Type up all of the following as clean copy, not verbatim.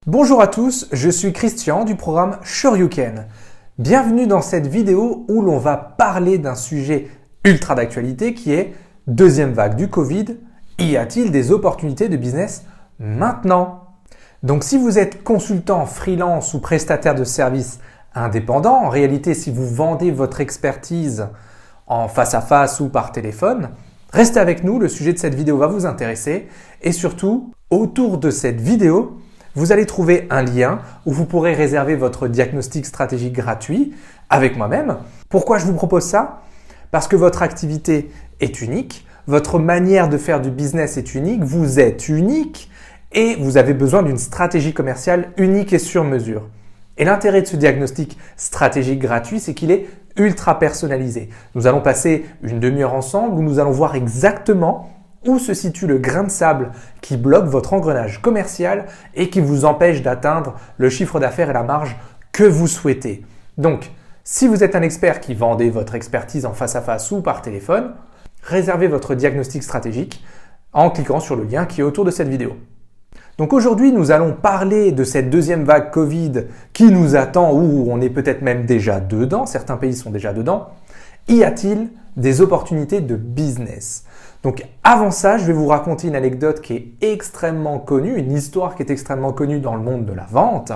Bonjour à tous, je suis Christian du programme Shoryuken. Bienvenue dans cette vidéo où l'on va parler d'un sujet ultra d'actualité qui est deuxième vague du Covid. Y a-t-il des opportunités de business maintenant? Donc si vous êtes consultant, freelance ou prestataire de services indépendant, en réalité si vous vendez votre expertise en face à face ou par téléphone, restez avec nous, le sujet de cette vidéo va vous intéresser et surtout autour de cette vidéo, vous allez trouver un lien où vous pourrez réserver votre diagnostic stratégique gratuit avec moi-même. Pourquoi je vous propose ça? Parce que votre activité est unique, votre manière de faire du business est unique, vous êtes unique et vous avez besoin d'une stratégie commerciale unique et sur mesure. Et l'intérêt de ce diagnostic stratégique gratuit, c'est qu'il est ultra personnalisé. Nous allons passer une demi-heure ensemble où nous allons voir exactement où se situe le grain de sable qui bloque votre engrenage commercial et qui vous empêche d'atteindre le chiffre d'affaires et la marge que vous souhaitez. Donc, si vous êtes un expert qui vendez votre expertise en face à face ou par téléphone, réservez votre diagnostic stratégique en cliquant sur le lien qui est autour de cette vidéo. Donc aujourd'hui, nous allons parler de cette deuxième vague Covid qui nous attend ou on est peut-être même déjà dedans, certains pays sont déjà dedans. Y a-t-il des opportunités de business? Donc avant ça, je vais vous raconter une anecdote qui est extrêmement connue, une histoire qui est extrêmement connue dans le monde de la vente.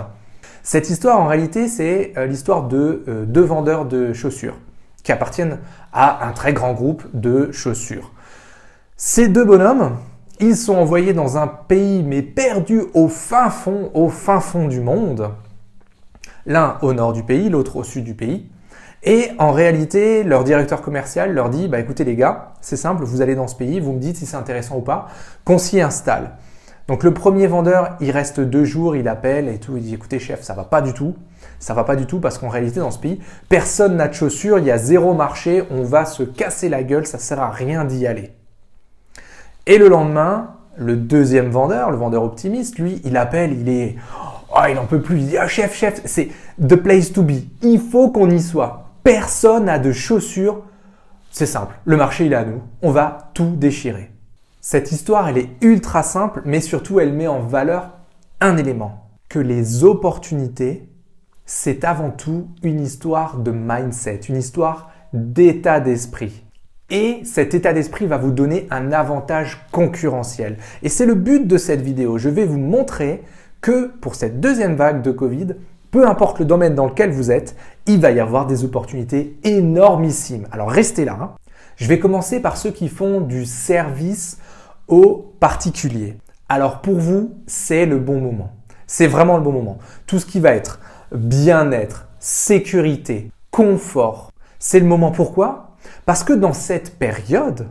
Cette histoire, en réalité, c'est l'histoire de deux vendeurs de chaussures qui appartiennent à un très grand groupe de chaussures. Ces deux bonhommes, ils sont envoyés dans un pays mais perdu au fin fond du monde. L'un au nord du pays, l'autre au sud du pays. Et en réalité, leur directeur commercial leur dit « écoutez les gars, c'est simple, vous allez dans ce pays, vous me dites si c'est intéressant ou pas, qu'on s'y installe. » Donc le premier vendeur, il reste 2 jours, il appelle et tout, il dit « écoutez chef, ça va pas du tout parce qu'en réalité dans ce pays, personne n'a de chaussures, il y a zéro marché, on va se casser la gueule, ça sert à rien d'y aller. » Et le lendemain, le deuxième vendeur, le vendeur optimiste, lui, il appelle, il n'en peut plus, il dit « chef, c'est the place to be, il faut qu'on y soit. » Personne n'a de chaussures. C'est simple, le marché il est à nous, on va tout déchirer. Cette histoire elle est ultra simple mais surtout elle met en valeur un élément. Que les opportunités c'est avant tout une histoire de mindset, une histoire d'état d'esprit. Et cet état d'esprit va vous donner un avantage concurrentiel. Et c'est le but de cette vidéo. Je vais vous montrer que pour cette deuxième vague de Covid, peu importe le domaine dans lequel vous êtes, il va y avoir des opportunités énormissimes. Alors restez là. Je vais commencer par ceux qui font du service aux particuliers. Alors pour vous, c'est le bon moment. C'est vraiment le bon moment. Tout ce qui va être bien-être, sécurité, confort, c'est le moment. Pourquoi? Parce que dans cette période,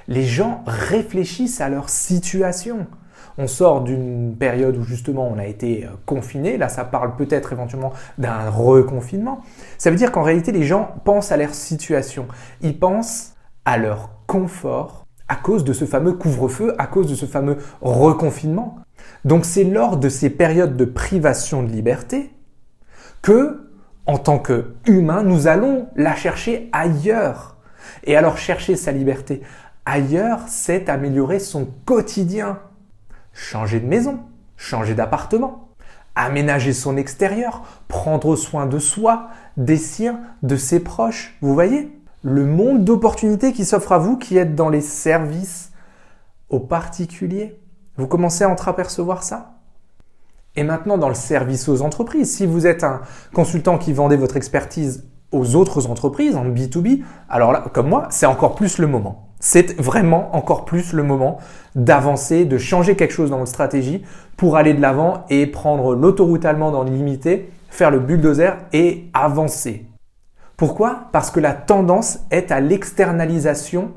les gens réfléchissent à leur situation. On sort d'une période où justement on a été confiné, là ça parle peut-être éventuellement d'un reconfinement. Ça veut dire qu'en réalité les gens pensent à leur situation, ils pensent à leur confort à cause de ce fameux couvre-feu, à cause de ce fameux reconfinement. Donc c'est lors de ces périodes de privation de liberté que, en tant qu'humains, nous allons la chercher ailleurs. Et alors chercher sa liberté ailleurs, c'est améliorer son quotidien. Changer de maison, changer d'appartement, aménager son extérieur, prendre soin de soi, des siens, de ses proches. Vous voyez? Le monde d'opportunités qui s'offre à vous qui êtes dans les services aux particuliers. Vous commencez à entreapercevoir ça? Et maintenant dans le service aux entreprises, si vous êtes un consultant qui vendait votre expertise aux autres entreprises en B2B, alors là, comme moi, c'est encore plus le moment. C'est vraiment encore plus le moment d'avancer, de changer quelque chose dans votre stratégie pour aller de l'avant et prendre l'autoroute allemande en illimité, faire le bulldozer et avancer. Pourquoi? Parce que la tendance est à l'externalisation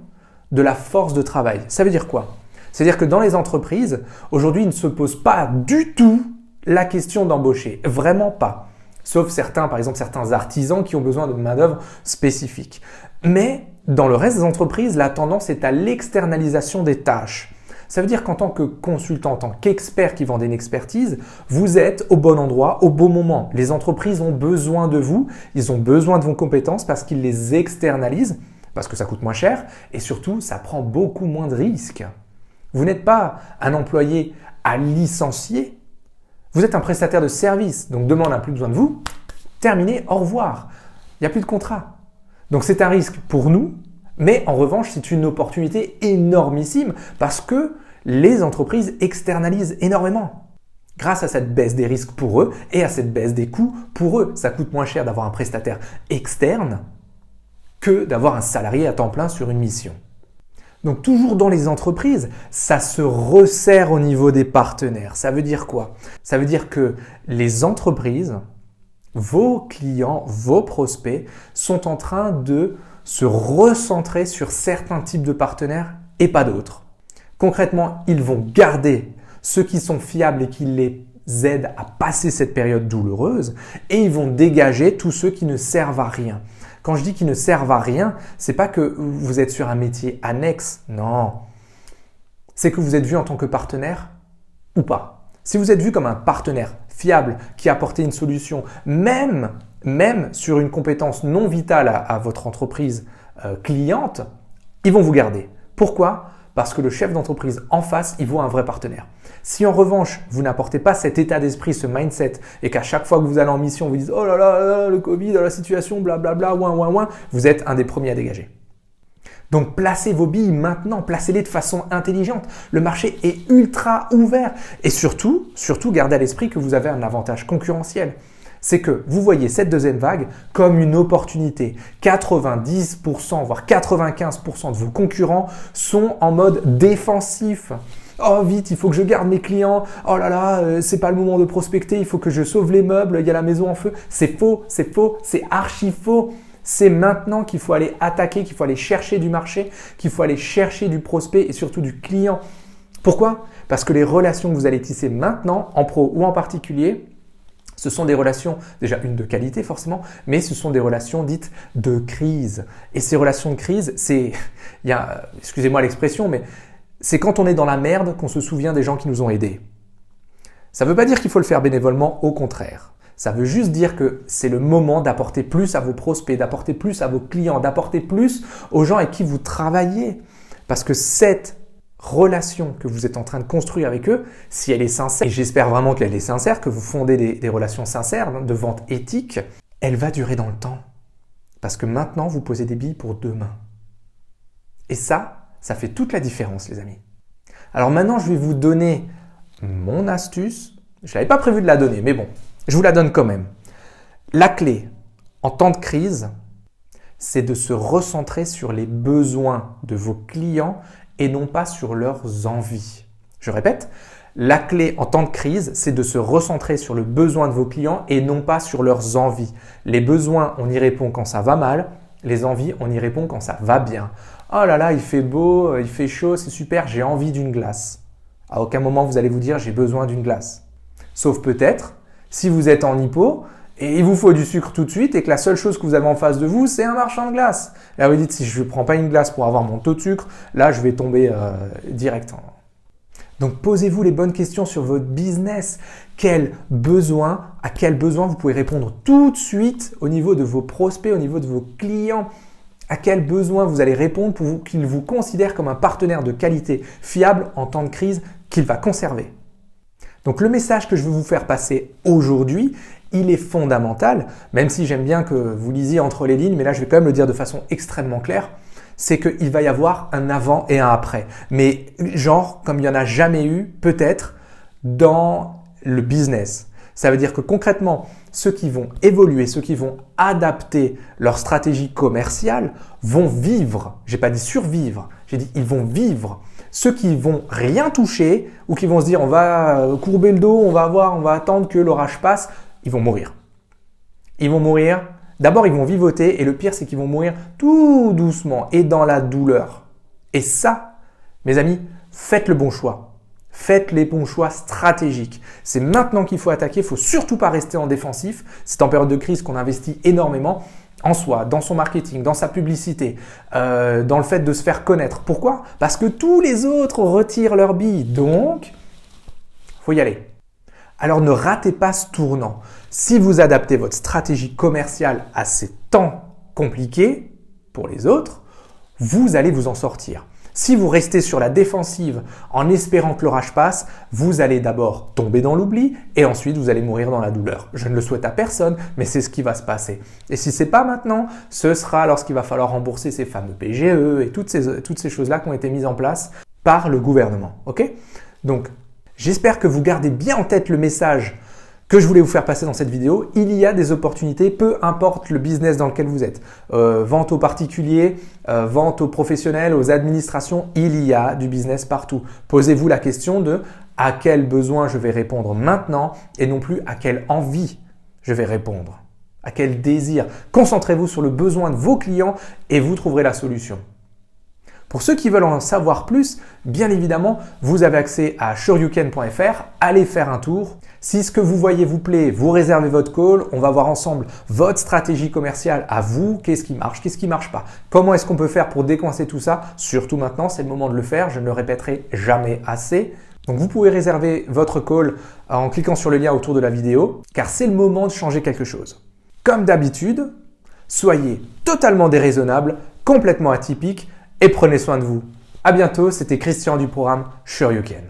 de la force de travail. Ça veut dire quoi? C'est-à-dire que dans les entreprises, aujourd'hui, il ne se pose pas du tout la question d'embaucher. Vraiment pas. Sauf certains, par exemple certains artisans qui ont besoin de main-d'œuvre spécifique. Mais dans le reste des entreprises, la tendance est à l'externalisation des tâches. Ça veut dire qu'en tant que consultant, en tant qu'expert qui vendait une expertise, vous êtes au bon endroit, au bon moment. Les entreprises ont besoin de vous, ils ont besoin de vos compétences parce qu'ils les externalisent, parce que ça coûte moins cher et surtout, ça prend beaucoup moins de risques. Vous n'êtes pas un employé à licencier, Vous êtes un prestataire de service, donc demain on n'a plus besoin de vous. Terminé, au revoir. Il n'y a plus de contrat. Donc c'est un risque pour nous, mais en revanche c'est une opportunité énormissime parce que les entreprises externalisent énormément. Grâce à cette baisse des risques pour eux et à cette baisse des coûts pour eux. Ça coûte moins cher d'avoir un prestataire externe que d'avoir un salarié à temps plein sur une mission. Donc toujours dans les entreprises, ça se resserre au niveau des partenaires. Ça veut dire quoi? Ça veut dire que les entreprises, vos clients, vos prospects sont en train de se recentrer sur certains types de partenaires et pas d'autres. Concrètement, ils vont garder ceux qui sont fiables et qui les aident à passer cette période douloureuse et ils vont dégager tous ceux qui ne servent à rien. Quand je dis qu'ils ne servent à rien, c'est pas que vous êtes sur un métier annexe, non. C'est que vous êtes vu en tant que partenaire ou pas. Si vous êtes vu comme un partenaire fiable qui a apporté une solution, même sur une compétence non vitale à votre entreprise cliente, ils vont vous garder. Pourquoi ? Parce que le chef d'entreprise en face, il voit un vrai partenaire. Si en revanche, vous n'apportez pas cet état d'esprit, ce mindset, et qu'à chaque fois que vous allez en mission, vous dites « Oh là là, le Covid, la situation, blablabla, ouin, vous êtes un des premiers à dégager. Donc placez vos billes maintenant, placez-les de façon intelligente. Le marché est ultra ouvert. Et surtout, gardez à l'esprit que vous avez un avantage concurrentiel. C'est que vous voyez cette deuxième vague comme une opportunité. 90%, voire 95% de vos concurrents sont en mode défensif. Oh vite, il faut que je garde mes clients. Oh là là, c'est pas le moment de prospecter, il faut que je sauve les meubles, il y a la maison en feu. C'est faux, c'est archi faux. C'est maintenant qu'il faut aller attaquer, qu'il faut aller chercher du marché, qu'il faut aller chercher du prospect et surtout du client. Pourquoi ? Parce que les relations que vous allez tisser maintenant, en pro ou en particulier, ce sont des relations, déjà une de qualité forcément, mais ce sont des relations dites de crise. Et ces relations de crise, excusez-moi l'expression, mais c'est quand on est dans la merde qu'on se souvient des gens qui nous ont aidés. Ça ne veut pas dire qu'il faut le faire bénévolement, au contraire. Ça veut juste dire que c'est le moment d'apporter plus à vos prospects, d'apporter plus à vos clients, d'apporter plus aux gens avec qui vous travaillez. Parce que cette relation que vous êtes en train de construire avec eux, si elle est sincère, et j'espère vraiment qu'elle est sincère, que vous fondez des relations sincères de vente éthique, elle va durer dans le temps. Parce que maintenant, vous posez des billes pour demain. Et ça fait toute la différence, les amis. Alors maintenant, je vais vous donner mon astuce. Je n'avais pas prévu de la donner, mais bon, je vous la donne quand même. La clé en temps de crise, c'est de se recentrer sur les besoins de vos clients et non pas sur leurs envies. Je répète, la clé en temps de crise, c'est de se recentrer sur le besoin de vos clients et non pas sur leurs envies. Les besoins, on y répond quand ça va mal. Les envies, on y répond quand ça va bien. Oh là là, il fait beau, il fait chaud, c'est super, j'ai envie d'une glace. À aucun moment vous allez vous dire j'ai besoin d'une glace. Sauf peut-être si vous êtes en hypo et il vous faut du sucre tout de suite et que la seule chose que vous avez en face de vous, c'est un marchand de glace. Là, vous dites si je ne prends pas une glace pour avoir mon taux de sucre, là, je vais tomber direct. Donc, posez-vous les bonnes questions sur votre business. À quel besoin vous pouvez répondre tout de suite au niveau de vos prospects, au niveau de vos clients? À quel besoin vous allez répondre pour qu'ils vous considèrent comme un partenaire de qualité fiable en temps de crise qu'il va conserver? Donc, le message que je veux vous faire passer aujourd'hui, il est fondamental, même si j'aime bien que vous lisiez entre les lignes, mais là, je vais quand même le dire de façon extrêmement claire, c'est qu'il va y avoir un avant et un après. Mais genre, comme il n'y en a jamais eu, peut-être, dans le business. Ça veut dire que concrètement, ceux qui vont évoluer, ceux qui vont adapter leur stratégie commerciale vont vivre. J'ai pas dit survivre, j'ai dit ils vont vivre. Ceux qui vont rien toucher ou qui vont se dire on va courber le dos, on va attendre que l'orage passe, ils vont mourir. Ils vont mourir. D'abord, ils vont vivoter et le pire, c'est qu'ils vont mourir tout doucement et dans la douleur. Et ça, mes amis, faites le bon choix. Faites les bons choix stratégiques. C'est maintenant qu'il faut attaquer. Il ne faut surtout pas rester en défensif. C'est en période de crise qu'on investit énormément en soi, dans son marketing, dans sa publicité, dans le fait de se faire connaître. Pourquoi ? Parce que tous les autres retirent leurs billes. Donc, il faut y aller. Alors ne ratez pas ce tournant. Si vous adaptez votre stratégie commerciale à ces temps compliqués pour les autres, vous allez vous en sortir. Si vous restez sur la défensive en espérant que l'orage passe, vous allez d'abord tomber dans l'oubli et ensuite vous allez mourir dans la douleur. Je ne le souhaite à personne, mais c'est ce qui va se passer. Et si ce n'est pas maintenant, ce sera lorsqu'il va falloir rembourser ces fameux PGE et toutes ces choses-là qui ont été mises en place par le gouvernement. Ok ? Donc, j'espère que vous gardez bien en tête le message que je voulais vous faire passer dans cette vidéo. Il y a des opportunités, peu importe le business dans lequel vous êtes. Vente aux particuliers, vente aux professionnels, aux administrations, il y a du business partout. Posez-vous la question de à quel besoin je vais répondre maintenant et non plus à quelle envie je vais répondre, à quel désir. Concentrez-vous sur le besoin de vos clients et vous trouverez la solution. Pour ceux qui veulent en savoir plus, bien évidemment, vous avez accès à suryouken.fr. Allez faire un tour. Si ce que vous voyez vous plaît, vous réservez votre call. On va voir ensemble votre stratégie commerciale à vous. Qu'est-ce qui marche pas. Comment est-ce qu'on peut faire pour décoincer tout ça? Surtout maintenant, c'est le moment de le faire. Je ne le répéterai jamais assez. Donc vous pouvez réserver votre call en cliquant sur le lien autour de la vidéo, car c'est le moment de changer quelque chose. Comme d'habitude, soyez totalement déraisonnable, complètement atypique, et prenez soin de vous. À bientôt, c'était Christian du programme Shoryuken.